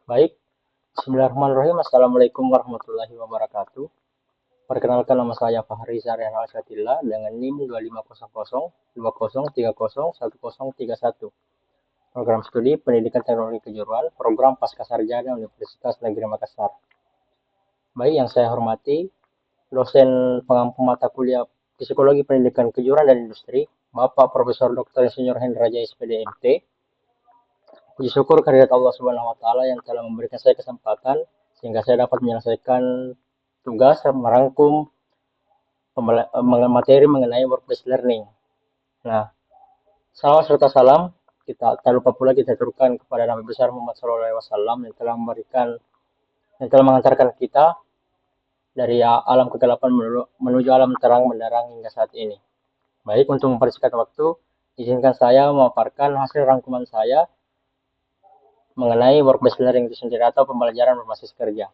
Baik, Bismillahirrahmanirrahim. Assalamualaikum warahmatullahi wabarakatuh. Perkenalkan nama saya Fahri Zarian Alsyatilla dengan NIM 2500 20303031. Program Studi Pendidikan Teknologi Kejuruan, Program Pascasarjana Universitas Negeri Makassar. Baik, yang saya hormati dosen pengampu mata kuliah Psikologi Pendidikan Kejuruan dan Industri, Bapak Profesor Dr. Insinyur Hendra Jaya SPD MT. Puji syukur kehadirat Allah Subhanahu wa taala yang telah memberikan saya kesempatan sehingga saya dapat menyelesaikan tugas merangkum materi mengenai work-based learning. Nah, salawat serta salam kita tak lupa pula kita aturkan kepada Nabi besar Muhammad SAW yang telah mengantarkan kita dari alam kegelapan menuju alam terang menderang hingga saat ini. Baik, untuk mempersingkat waktu, izinkan saya memaparkan hasil rangkuman saya mengenai work-based learning itu sendiri atau pembelajaran berbasis kerja.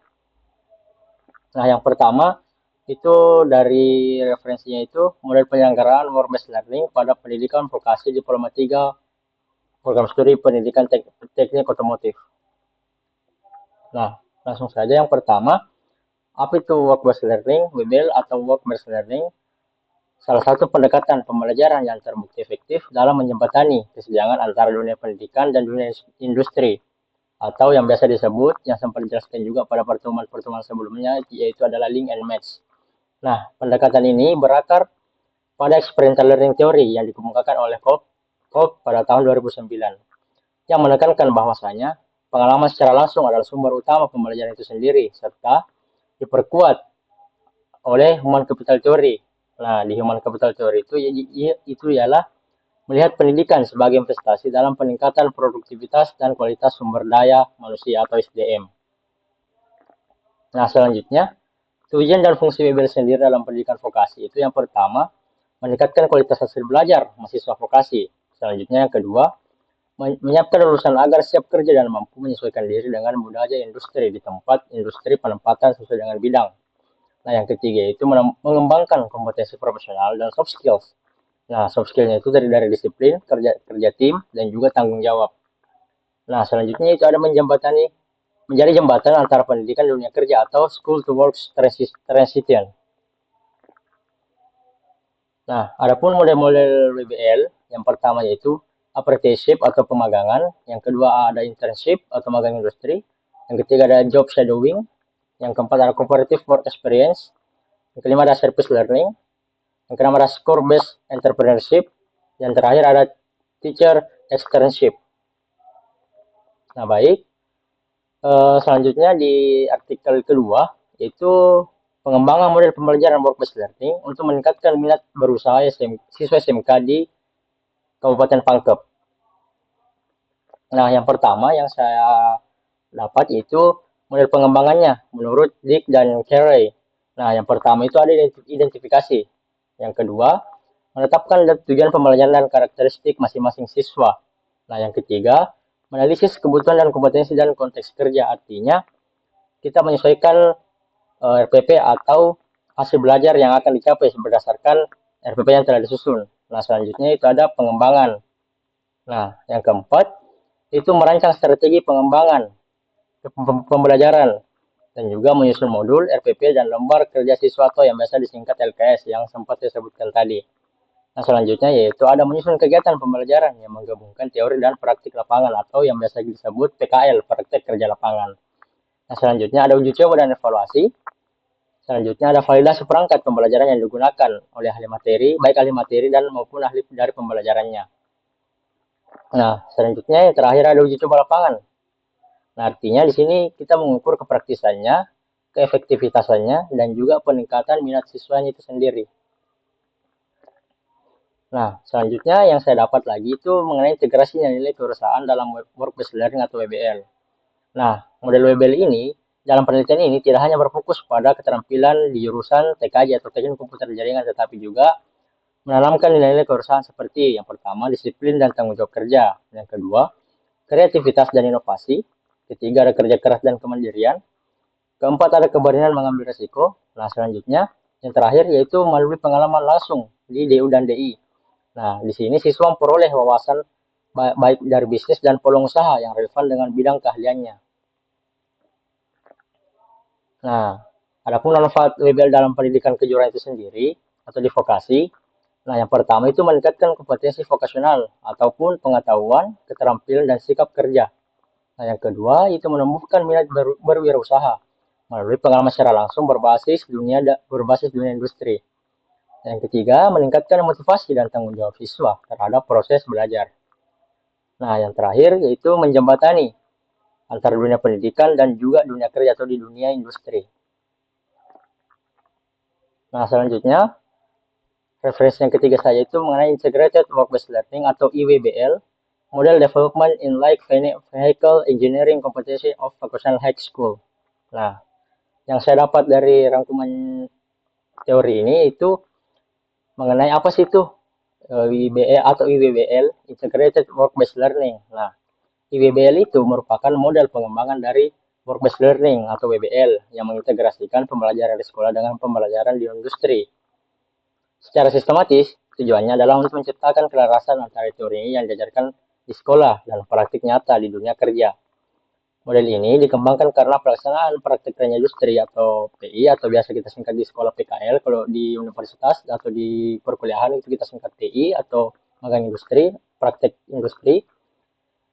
Nah, yang pertama itu dari referensinya itu model penyelenggaraan work-based learning pada pendidikan vokasi Diploma 3 program studi pendidikan teknik otomotif. Nah, langsung saja yang pertama, apa itu work-based learning, WBL atau work-based learning? Salah satu pendekatan pembelajaran yang terbukti efektif dalam menjembatani kesenjangan antara dunia pendidikan dan dunia industri, atau yang biasa disebut, yang sempat dijelaskan juga pada pertemuan-pertemuan sebelumnya, yaitu adalah link and match. Nah, pendekatan ini berakar pada experiential learning theory yang dikemukakan oleh Kolb pada tahun 2009, yang menekankan bahwasanya pengalaman secara langsung adalah sumber utama pembelajaran itu sendiri, serta diperkuat oleh human capital theory. Nah, di human capital theory itu ialah melihat pendidikan sebagai investasi dalam peningkatan produktivitas dan kualitas sumber daya manusia atau SDM. Nah, selanjutnya, tujuan dan fungsi WBL sendiri dalam pendidikan vokasi itu yang pertama, meningkatkan kualitas hasil belajar mahasiswa vokasi. Selanjutnya yang kedua, menyiapkan lulusan agar siap kerja dan mampu menyesuaikan diri dengan budaya industri di tempat industri penempatan sesuai dengan bidang. Nah, yang ketiga itu mengembangkan kompetensi profesional dan soft skills. Nah, soft skillnya itu dari disiplin, kerja tim, dan juga tanggung jawab. Nah, selanjutnya itu ada menjadi jembatan antara pendidikan dunia kerja atau school to work transition. Nah, adapun model-model WBL, yang pertama yaitu apprenticeship atau pemagangan, yang kedua ada internship atau magang industri, yang ketiga ada job shadowing, yang keempat ada cooperative work experience, yang kelima ada service learning, yang keenam ada score based entrepreneurship, yang terakhir ada teacher externship. Nah, baik. Selanjutnya di artikel kedua yaitu pengembangan model pembelajaran work-based learning untuk meningkatkan minat berusaha siswa SMK di Kabupaten Pangkep. Nah, yang pertama yang saya dapat yaitu model pengembangannya menurut Dick dan Carey. Nah, yang pertama itu ada identifikasi. Yang kedua, menetapkan tujuan pembelajaran dan karakteristik masing-masing siswa. Nah, yang ketiga, menganalisis kebutuhan dan kompetensi dan konteks kerja. Artinya, kita menyesuaikan RPP atau hasil belajar yang akan dicapai berdasarkan RPP yang telah disusun. Nah, selanjutnya itu ada pengembangan. Nah, yang keempat, itu merancang strategi pengembangan pembelajaran dan juga menyusun modul, RPP, dan lembar kerja siswa atau yang biasa disingkat LKS yang sempat saya sebutkan tadi. Nah, selanjutnya yaitu ada menyusun kegiatan pembelajaran yang menggabungkan teori dan praktik lapangan atau yang biasa disebut PKL, praktek kerja lapangan. Nah, selanjutnya ada uji coba dan evaluasi. Selanjutnya ada validasi perangkat pembelajaran yang digunakan oleh ahli materi, baik ahli materi dan maupun ahli dari pembelajarannya. Nah, selanjutnya yang terakhir ada uji coba lapangan. Nah, artinya di sini kita mengukur kepraktisannya, keefektivitasannya, dan juga peningkatan minat siswanya itu sendiri. Nah, selanjutnya yang saya dapat lagi itu mengenai integrasinya nilai kewirausahaan dalam work-based learning atau WBL. Nah, model WBL ini dalam penelitian ini tidak hanya berfokus pada keterampilan di jurusan TKJ atau teknik komputer jaringan, tetapi juga menanamkan nilai-nilai kewirausahaan seperti yang pertama disiplin dan tanggung jawab kerja, yang kedua kreativitas dan inovasi, ketiga ada kerja keras dan kemandirian, keempat ada keberanian mengambil risiko. Nah, selanjutnya yang terakhir yaitu melalui pengalaman langsung di DU dan DI. Nah, di sini siswa memperoleh wawasan baik dari bisnis dan peluang usaha yang relevan dengan bidang keahliannya. Nah, adapun manfaat WBL dalam pendidikan kejuruan itu sendiri atau di vokasi, nah yang pertama itu meningkatkan kompetensi vokasional ataupun pengetahuan, keterampilan dan sikap kerja. Nah, yang kedua itu menumbuhkan minat berwirausaha melalui pengalaman secara langsung berbasis dunia industri. Yang ketiga, meningkatkan motivasi dan tanggung jawab siswa terhadap proses belajar. Nah, yang terakhir yaitu menjembatani antara dunia pendidikan dan juga dunia kerja atau di dunia industri. Nah, selanjutnya, referensi yang ketiga saya itu mengenai Integrated Work-Based Learning atau IWBL, Model Development in Light Vehicle Engineering Competency of Vocational High School. Nah, yang saya dapat dari rangkuman teori ini itu mengenai apa sih itu IWBL atau IWBL, Integrated Work-Based Learning. Nah, IWBL itu merupakan model pengembangan dari Work-Based Learning atau WBL yang mengintegrasikan pembelajaran di sekolah dengan pembelajaran di industri. Secara sistematis, tujuannya adalah untuk menciptakan kelarasan antara teori yang diajarkan di sekolah dan praktik nyata di dunia kerja. Model ini dikembangkan karena pelaksanaan praktik kerja industri atau PI atau biasa kita singkat di sekolah PKL, kalau di universitas atau di perkuliahan itu kita singkat PI atau magang industri, praktik industri.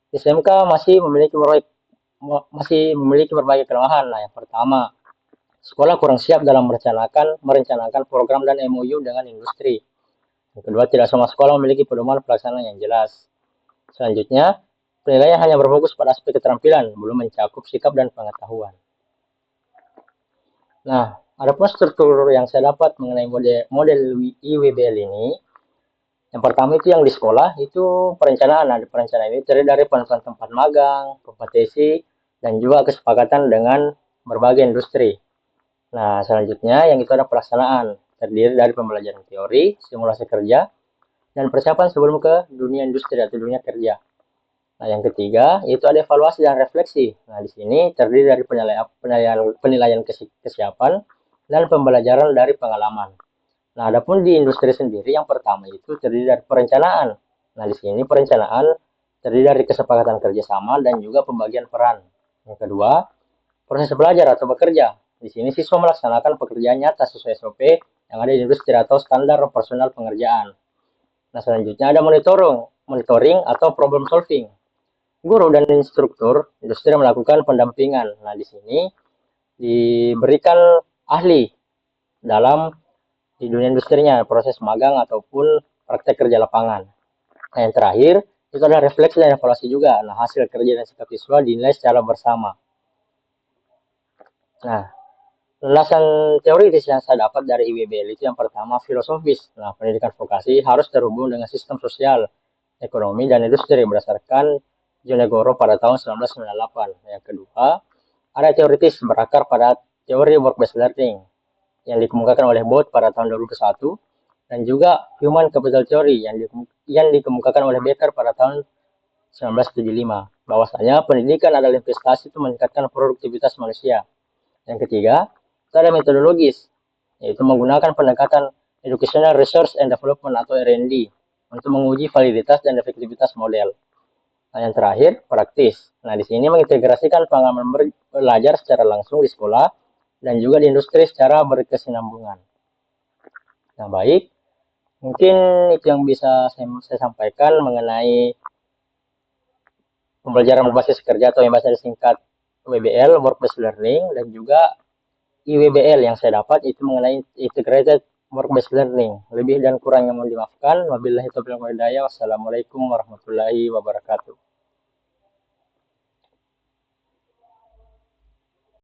SMK masih memiliki berbagai kelemahan. Nah, yang pertama, sekolah kurang siap dalam merencanakan program dan MOU dengan industri. Yang kedua, tidak semua sekolah memiliki pedoman pelaksanaan yang jelas. Selanjutnya, penilaian hanya berfokus pada aspek keterampilan, belum mencakup sikap dan pengetahuan. Nah, adapun struktur yang saya dapat mengenai model IWBL ini, yang pertama itu yang di sekolah itu perencanaan. Nah, di perencanaan ini terdiri dari penentuan tempat magang, kompetisi, dan juga kesepakatan dengan berbagai industri. Nah, selanjutnya yang itu ada pelaksanaan, terdiri dari pembelajaran teori, simulasi kerja, dan persiapan sebelum ke dunia industri atau dunia kerja. Nah, yang ketiga itu ada evaluasi dan refleksi. Nah, di sini terdiri dari penilaian kesiapan dan pembelajaran dari pengalaman. Nah, adapun di industri sendiri yang pertama itu terdiri dari perencanaan. Nah, di sini perencanaan terdiri dari kesepakatan kerjasama dan juga pembagian peran. Yang kedua, proses belajar atau bekerja. Di sini siswa melaksanakan pekerjaan nyata sesuai SOP yang ada di industri atau standar operasional pengerjaan. Nah, selanjutnya ada monitoring atau problem solving. Guru dan instruktur industri melakukan pendampingan. Nah, di sini diberikan ahli dalam di dunia industrinya, proses magang ataupun praktek kerja lapangan. Nah, yang terakhir, itu adalah refleksi dan evaluasi juga. Nah, hasil kerja dan sikap siswa dinilai secara bersama. Nah, landasan teoritis yang saya dapat dari IWBL itu yang pertama filosofis. Nah, pendidikan vokasi harus terhubung dengan sistem sosial, ekonomi, dan industri berdasarkan Jonegoro pada tahun 1998. Yang kedua, ada teoritis berakar pada teori work-based learning yang dikemukakan oleh Booth pada tahun 2001 dan juga Human Capital Theory yang dikemukakan oleh Becker pada tahun 1975. Bahwasanya pendidikan adalah investasi untuk meningkatkan produktivitas manusia. Yang ketiga, itu ada metodologis, yaitu menggunakan pendekatan Educational Research and Development atau R&D untuk menguji validitas dan efektivitas model. Nah, yang terakhir, praktis. Nah, di sini mengintegrasikan pengalaman belajar secara langsung di sekolah dan juga di industri secara berkesinambungan. Nah, baik. Mungkin itu yang bisa saya sampaikan mengenai pembelajaran berbasis kerja atau yang biasa disingkat WBL, Work-Based Learning, dan juga IWBL yang saya dapat itu mengenai Integrated Work-Based Learning. Lebih dan kurangnya mohon dimaafkan. Wabillahi taufiq wal hidayah. Wassalamualaikum warahmatullahi wabarakatuh.